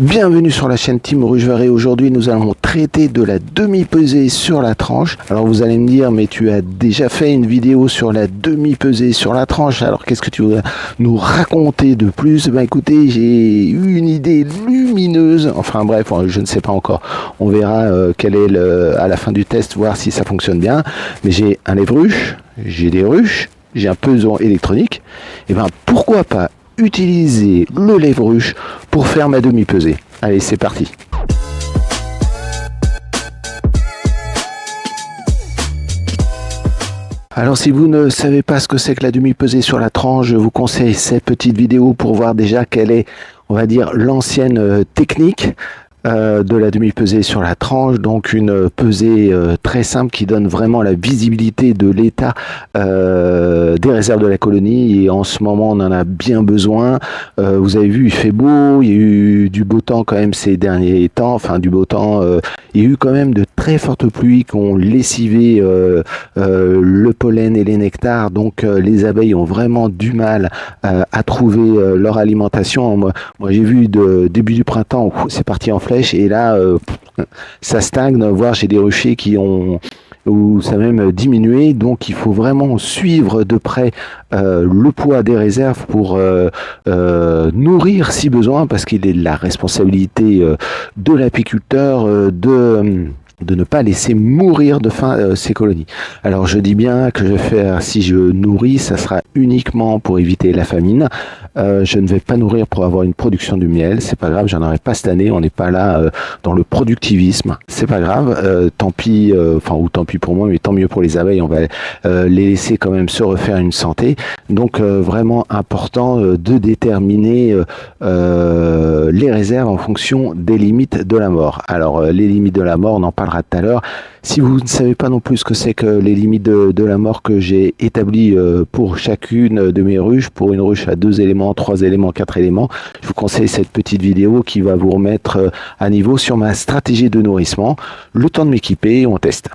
Bienvenue sur la chaîne Team Ruche Vert et aujourd'hui nous allons traiter de la demi-pesée sur la tranche. Alors vous allez me dire mais tu as déjà fait une vidéo sur la demi-pesée sur la tranche, alors qu'est-ce que tu veux nous raconter de plus? Ben écoutez, j'ai eu une idée lumineuse, enfin bref, je ne sais pas encore, on verra quel est à la fin du test, voir si ça fonctionne bien. Mais j'ai un lève-ruche, j'ai des ruches, j'ai un peson électronique, et ben pourquoi pas utiliser le lève-ruche pour faire ma demi-pesée. Allez, c'est parti. Alors si vous ne savez pas ce que c'est que la demi-pesée sur la tranche, je vous conseille cette petite vidéo pour voir déjà quelle est, on va dire, l'ancienne technique de la demi-pesée sur la tranche, donc une pesée très simple qui donne vraiment la visibilité de l'état des réserves de la colonie, et en ce moment on en a bien besoin. Vous avez vu, il fait beau, il y a eu du beau temps quand même ces derniers temps, enfin du beau temps, il y a eu quand même de très fortes pluies qui ont lessivé le pollen et les nectars, donc les abeilles ont vraiment du mal à trouver leur alimentation. Moi j'ai vu début du printemps, c'est parti en flèche, et là ça stagne, voire j'ai des ruchers où ça a même diminué, donc il faut vraiment suivre de près le poids des réserves pour nourrir si besoin, parce qu'il est de la responsabilité de l'apiculteur de ne pas laisser mourir de faim ces colonies. Alors je dis bien que je vais faire, si je nourris, ça sera uniquement pour éviter la famine. Je ne vais pas nourrir pour avoir une production de miel, c'est pas grave, j'en aurai pas cette année, on n'est pas là dans le productivisme, c'est pas grave, tant pis, ou tant pis pour moi, mais tant mieux pour les abeilles, on va les laisser quand même se refaire une santé. Donc vraiment important de déterminer les réserves en fonction des limites de la mort. Alors les limites de la mort, on en parlera tout à l'heure. Si vous ne savez pas non plus ce que c'est que les limites de la mort que j'ai établies pour chacune de mes ruches, pour une ruche à 2 éléments, 3 éléments, 4 éléments, je vous conseille cette petite vidéo qui va vous remettre à niveau sur ma stratégie de nourrissement. Le temps de m'équiper, on teste.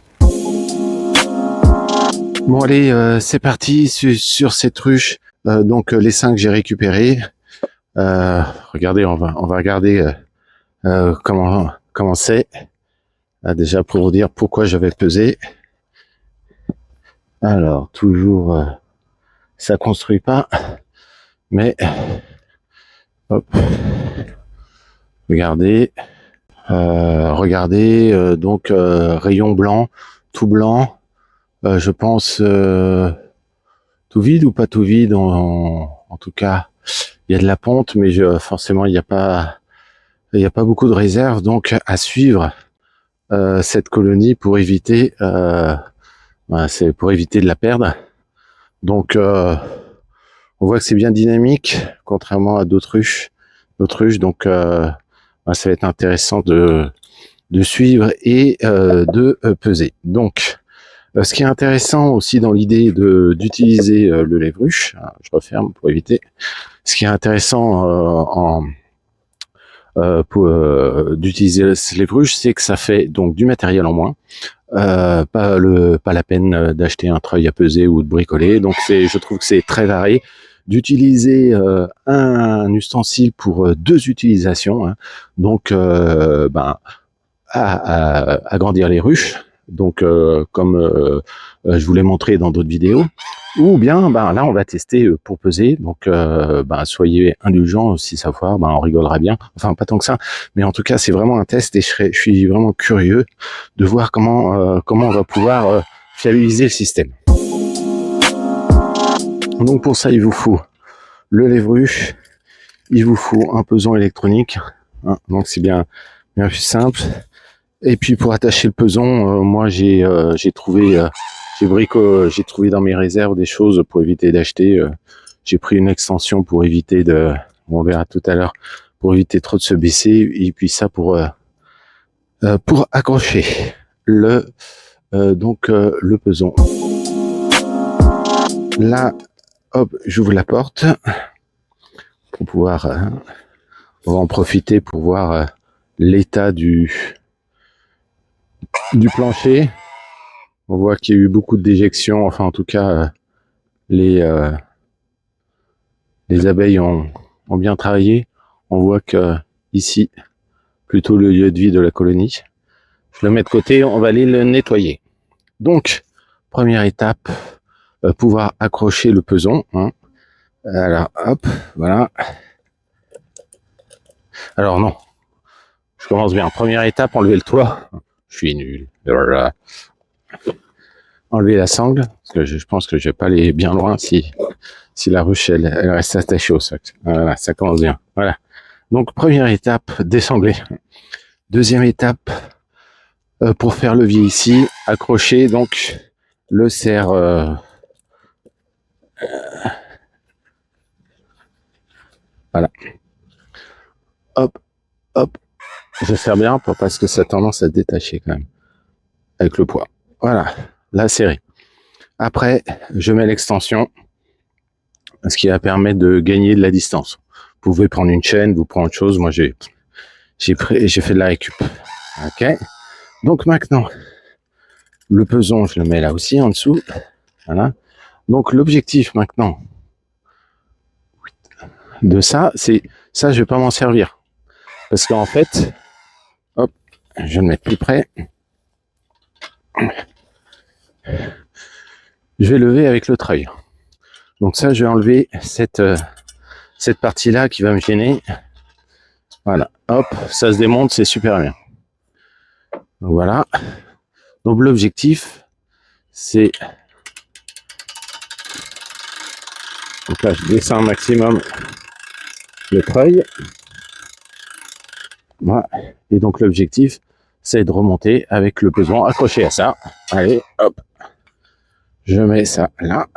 Bon allez, c'est parti sur cette ruche. Donc les 5 que j'ai récupérés. Regardez, on va regarder comment c'est. Déjà pour vous dire pourquoi j'avais pesé. Alors toujours ça construit pas, mais hop, regardez, donc rayon blanc, tout blanc, je pense tout vide ou pas tout vide, en tout cas il y a de la ponte, mais forcément il n'y a pas beaucoup de réserve, donc à suivre cette colonie pour éviter c'est pour éviter de la perdre. Donc on voit que c'est bien dynamique contrairement à d'autres ruches, donc ça va être intéressant de suivre et de peser. Donc ce qui est intéressant aussi dans l'idée d'utiliser le lève-ruche, je referme pour éviter, ce qui est intéressant d'utiliser le lève-ruche, c'est que ça fait donc du matériel en moins. Pas la peine d'acheter un treuil à peser ou de bricoler. Donc je trouve que c'est très varié d'utiliser un ustensile pour 2 utilisations, hein. Donc agrandir les ruches, donc comme je vous l'ai montré dans d'autres vidéos, ou bien là on va tester pour peser, donc soyez indulgents si ça foire, on rigolera bien, enfin pas tant que ça, mais en tout cas c'est vraiment un test et je suis vraiment curieux de voir comment on va pouvoir fiabiliser le système. Donc pour ça il vous faut le lève-ruche, il vous faut un peson électronique, hein, donc c'est bien plus simple. Et puis pour attacher le peson, moi j'ai trouvé dans mes réserves des choses pour éviter d'acheter. J'ai pris une extension pour éviter on verra tout à l'heure, pour éviter trop de se baisser, et puis ça pour accrocher le peson. Là, hop, j'ouvre la porte pour pouvoir, on va en profiter pour voir l'état du plancher. On voit qu'il y a eu beaucoup de déjections, enfin en tout cas les abeilles ont bien travaillé. On voit que ici plutôt le lieu de vie de la colonie. Je le mets de côté, on va aller le nettoyer. Donc, première étape, pouvoir accrocher le peson. Hein. Alors, hop, voilà. Alors non, je commence bien. Première étape, enlever le toit. Je suis nul. Voilà. Enlever la sangle, parce que je pense que je vais pas aller bien loin si la ruche elle reste attachée au socle. Voilà, ça commence bien. Voilà. Donc première étape, désangler. Deuxième étape, pour faire levier ici, accrocher donc le serre. Voilà. Hop, hop. Je serre bien parce que ça a tendance à détacher quand même avec le poids. Voilà, la serrée. Après, je mets l'extension, ce qui va permettre de gagner de la distance. Vous pouvez prendre une chaîne, vous prenez autre chose. Moi, j'ai fait de la récup. Ok. Donc maintenant, le peson, je le mets là aussi en dessous. Voilà. Donc l'objectif maintenant de ça, c'est ça, je vais pas m'en servir parce qu'en fait, hop, je vais le mettre plus près. Je vais lever avec le treuil. Donc ça, je vais enlever cette partie-là qui va me gêner. Voilà, hop, ça se démonte, c'est super bien. Donc voilà. Donc l'objectif, c'est... Donc là, je descends un maximum le treuil. Voilà. Et donc l'objectif, c'est de remonter avec le peson accroché à ça. Allez, hop. Je mets ça là.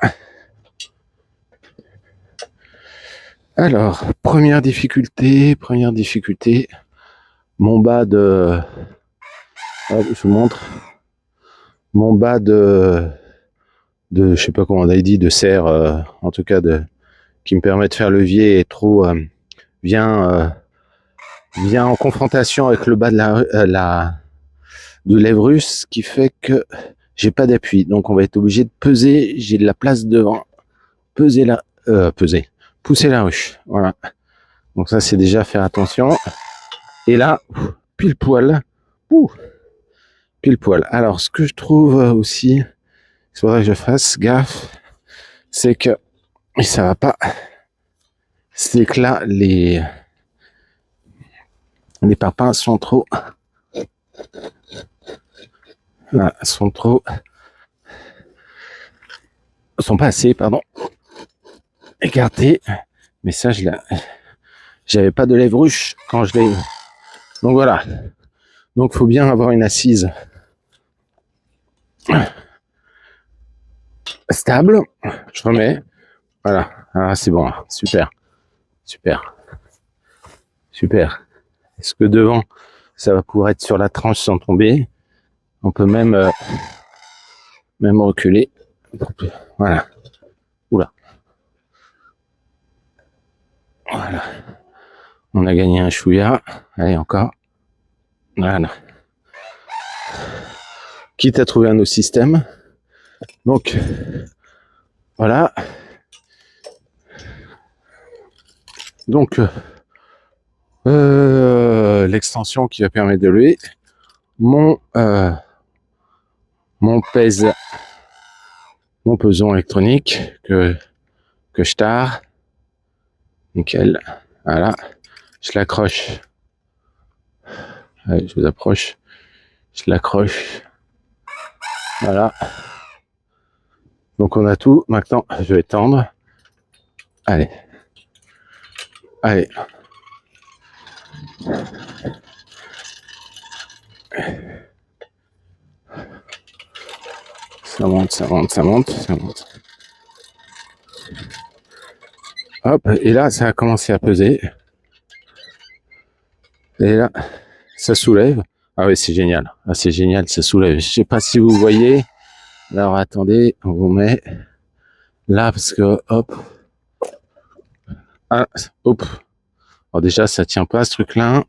Alors, première difficulté, mon bas de... Hop, je vous montre. Mon bas de je sais pas comment on a dit, de serre, en tout cas qui me permet de faire levier est trop... vient en confrontation avec le bas de lèvre russe, ce qui fait que j'ai pas d'appui. Donc on va être obligé de peser, j'ai de la place devant. Pousser la ruche. Voilà. Donc ça, c'est déjà faire attention. Et là, pile poil. Pile poil. Alors, ce que je trouve aussi, il faudrait que je fasse gaffe, c'est que, et ça va pas, c'est que là, les papins sont trop, voilà, sont pas assez, pardon, écartés. Mais ça, j'avais pas de lèvre ruche quand je l'ai. Donc voilà. Donc faut bien avoir une assise stable. Je remets. Voilà. Ah, c'est bon. Super. Est-ce que devant, ça va pouvoir être sur la tranche sans tomber? On peut même reculer. Voilà. Oula. Voilà. On a gagné un chouïa. Allez, encore. Voilà. Quitte à trouver un autre système. Donc, voilà. Donc, l'extension qui va permettre de lever. Mon peson électronique que je tare. Nickel. Voilà. Je l'accroche. Allez, je vous approche. Je l'accroche. Voilà. Donc on a tout. Maintenant, je vais tendre. Allez. Ça monte. Hop, et là, ça a commencé à peser. Et là, ça soulève. Ah oui, c'est génial. Ah, c'est génial, ça soulève. Je sais pas si vous voyez. Alors, attendez, on vous met là, parce que, hop. Ah, hop. Alors déjà, ça tient pas, ce truc-là.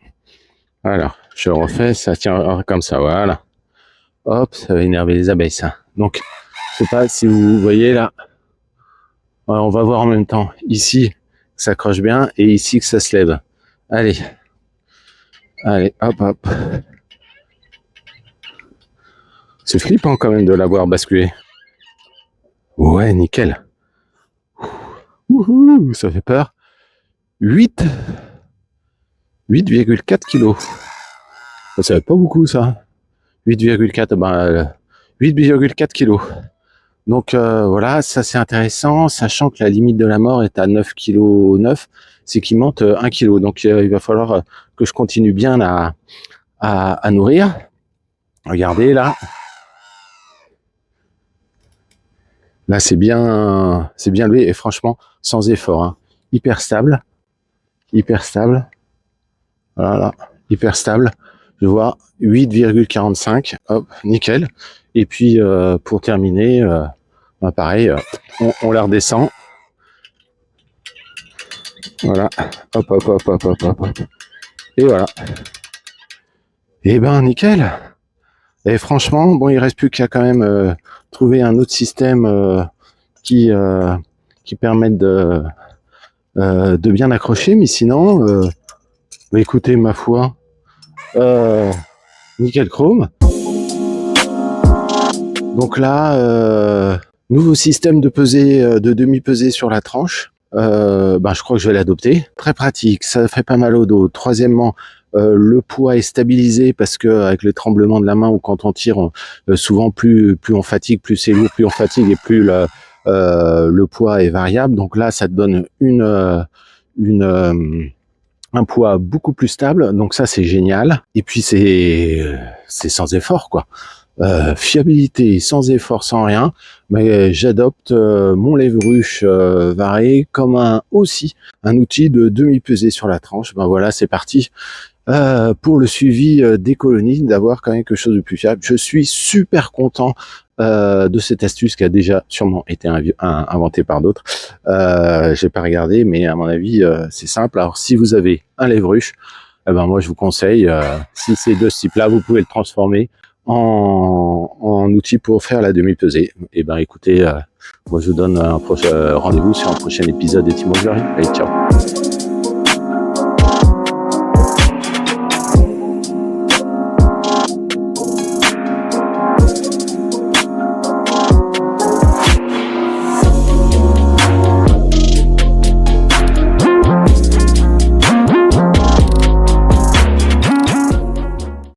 Alors, je refais, ça tient comme ça, voilà. Hop, ça va énerver les abeilles, ça. Donc, je sais pas si vous voyez là. Alors, on va voir en même temps. Ici, ça accroche bien, et ici, que ça se lève. Allez. Allez, hop, hop. C'est flippant quand même de l'avoir basculé. Ouais, nickel. Ouhou, ça fait peur. 8,4 kilos. Ça fait pas beaucoup ça. 8,4, ben, 8,4 kilos. Donc voilà, ça c'est intéressant, sachant que la limite de la mort est à 9,9 kg, c'est qu'il manque 1 kg. Donc il va falloir que je continue bien à nourrir. Regardez là. Là c'est bien levé et franchement sans effort. Hein. Hyper stable. Hyper stable. Voilà, hyper stable. Je vois 8,45. Hop, nickel. Et puis pour terminer, ben, pareil, on la redescend. Voilà. Hop, hop, hop, hop, hop, hop. Et voilà. Et ben nickel. Et franchement, bon, il reste plus qu'à quand même trouver un autre système qui permette de bien accrocher. Mais sinon, bah, écoutez, ma foi, nickel chrome. Donc là, nouveau système de pesée, de demi-pesée sur la tranche. Ben, je crois que je vais l'adopter. Très pratique, ça fait pas mal au dos. Troisièmement, le poids est stabilisé parce que avec les tremblements de la main ou quand on tire, souvent plus on fatigue, plus c'est lourd, plus on fatigue et plus le poids est variable. Donc là, ça te donne un poids beaucoup plus stable. Donc ça, c'est génial. Et puis c'est sans effort, quoi. Fiabilité, sans effort, sans rien, mais j'adopte mon lève-ruche Varé comme aussi un outil de demi-pesée sur la tranche. Ben voilà, c'est parti pour le suivi des colonies, d'avoir quand même quelque chose de plus fiable. Je suis super content de cette astuce qui a déjà sûrement été inventée par d'autres. J'ai pas regardé, mais à mon avis, c'est simple. Alors, si vous avez un lève-ruche, eh ben moi je vous conseille, si c'est de ce type-là, vous pouvez le transformer en outil pour faire la demi-pesée. Et ben écoutez, moi je vous donne un rendez-vous sur un prochain épisode des Timo Glory. Allez, ciao.